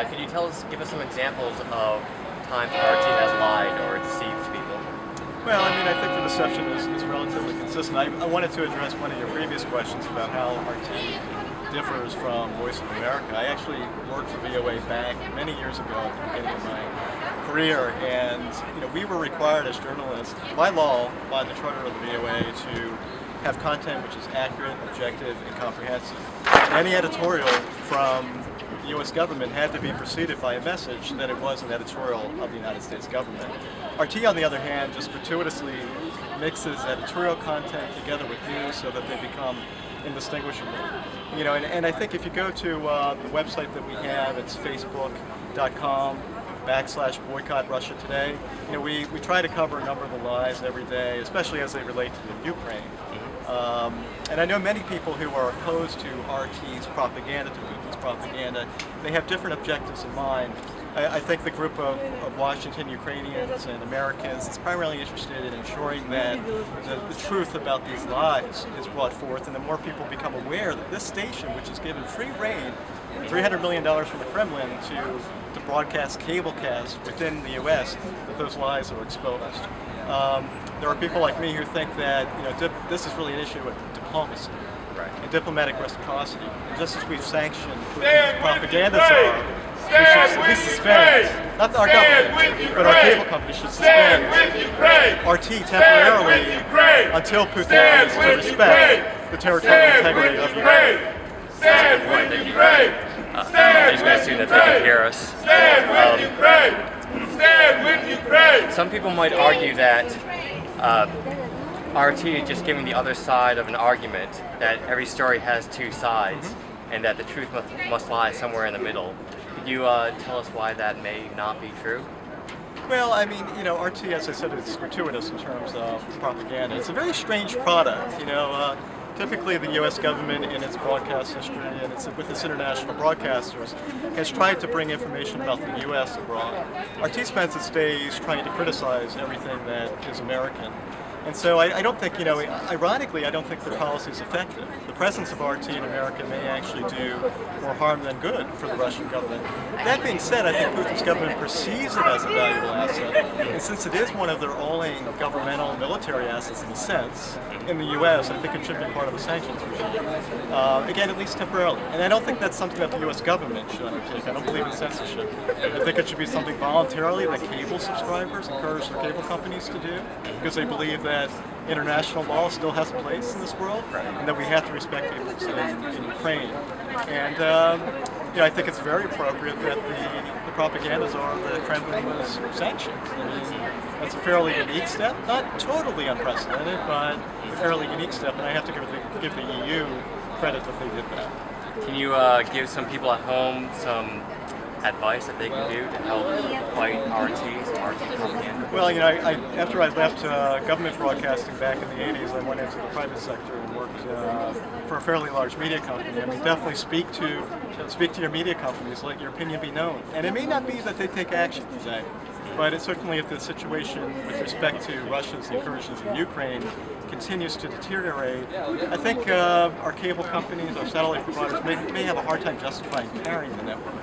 Could you give us some examples of times RT has lied or deceived people? Well, I mean, I think the deception is relatively consistent. I wanted to address one of your previous questions about how RT differs from Voice of America. I actually worked for VOA back many years ago at the beginning of my career, and we were required as journalists, by law, by the charter of the VOA, to have content which is accurate, objective, and comprehensive. Any editorial from the U.S. government had to be preceded by a message that it was an editorial of the United States government. RT, on the other hand, just gratuitously mixes editorial content together with news so that they become indistinguishable. And I think if you go to the website that we have, it's facebook.com/boycott Russia Today. We try to cover a number of the lies every day, especially as they relate to the Ukraine. And I know many people who are opposed to RT's propaganda, to Putin's propaganda, they have different objectives in mind. I think the group of Washington Ukrainians and Americans is primarily interested in ensuring that the truth about these lies is brought forth, and the more people become aware that this station, which is given free rein, $300 million from the Kremlin to broadcast cablecast within the U.S., that those lies are exposed. There are people like me who think that this is really an issue of diplomacy and diplomatic reciprocity. And just as we've sanctioned Putin's propaganda czar, we should at least suspend, not our government, but our cable company should suspend RT temporarily until Putin agrees to respect the territorial integrity of Ukraine. That's a good point. I'm just going to assume that they can hear us. Some people might argue that RT is just giving the other side of an argument, that every story has two sides, and that the truth must lie somewhere in the middle. Could you tell us why that may not be true? Well, I mean, RT, as I said, is gratuitous in terms of propaganda. It's a very strange product. Typically, the U.S. government, in its broadcast history and with its international broadcasters, has tried to bring information about the U.S. abroad. RT spends its days trying to criticize everything that is American. And so I don't think, ironically, I don't think the policy is effective. The presence of RT in America may actually do more harm than good for the Russian government. That being said, I think Putin's government perceives it as a valuable asset. And since it is one of their only governmental and military assets in a sense, in the U.S., I think it should be part of the sanctions regime. Again, at least temporarily. And I don't think that's something that the U.S. government should undertake. I don't believe in censorship. I think it should be something voluntarily that cable subscribers encourage their cable companies to do, because they believe that international law still has a place in this world, and that we have to respect people in Ukraine. And I think it's very appropriate that the propaganda czar of the Kremlin was sanctioned. I mean, that's a fairly unique step, not totally unprecedented, but a fairly unique step, and I have to give the EU credit that they did that. Can you give some people at home some advice that they can do to help fight RT propaganda? Well, after I left government broadcasting back in the 80s, I went into the private sector and worked for a fairly large media company. I mean, definitely speak to your media companies, let your opinion be known. And it may not be that they take action today, but it's certainly if the situation with respect to Russia's incursions in Ukraine continues to deteriorate, I think our cable companies, our satellite providers may have a hard time justifying carrying the network.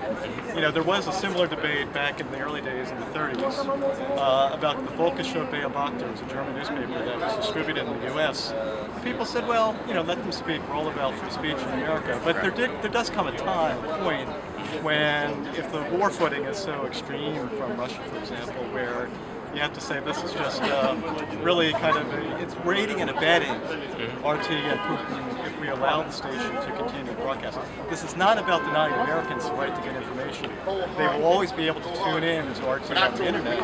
There was a similar debate back in the early days in the 30s about the Volkische Beobachter. It was a German newspaper that was distributed in the U.S. People said, well, let them speak. We're all about free speech in America. But there does come a point when, if the war footing is so extreme from Russia, for example, where you have to say this is just really kind of it's raiding and abetting RT and Putin if we allow the station to continue broadcasting. This is not about denying Americans the right to get information. They will always be able to tune in to RT on the internet.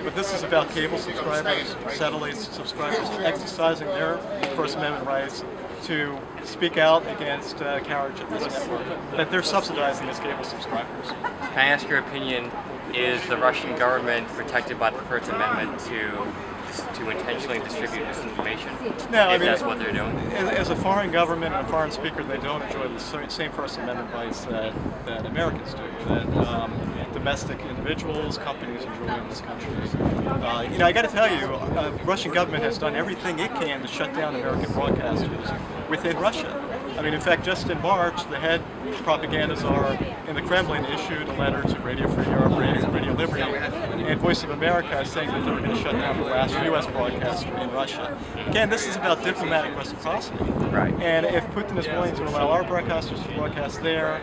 But this is about cable subscribers, satellite subscribers exercising their First Amendment rights to speak out against carriage of this network, that they're subsidizing as cable subscribers. Can I ask your opinion, is the Russian government protected by the First Amendment to intentionally distribute disinformation? No, if that's what they're doing? As a foreign government and a foreign speaker, they don't enjoy the same First Amendment rights that Americans do, that domestic individuals, companies enjoy in this country. I got to tell you, the Russian government has done everything it can to shut down American broadcasters within Russia. I mean, in fact, just in March, the head propaganda czar in the Kremlin issued a letter to Radio Free Europe, Radio Liberty, and Voice of America saying that they were going to shut down the last U.S. broadcaster in Russia. Again, this is about diplomatic reciprocity. Right. And if Putin is willing to allow our broadcasters to broadcast there,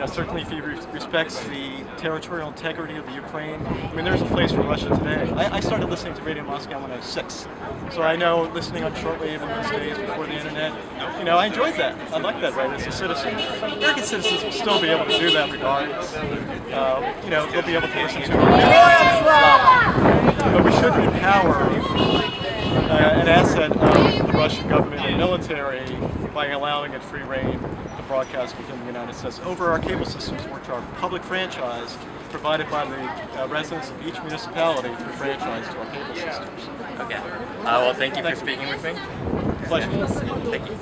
certainly if he respects the territorial integrity of the Ukraine. I mean, there's a place for Russia today. I started listening to Radio Moscow when I was 6. So I know listening on shortwave in those days before the internet, I enjoyed that. I like that right as a citizen. American citizens will still be able to do that regardless. They'll be able to listen to it. But we shouldn't empower an asset of the Russian government and military by allowing it free reign to broadcast within the United States over our cable systems, which are public franchise provided by the residents of each municipality through franchise to our cable systems. Okay. Well, thank you for speaking with me. Pleasure. Thank you.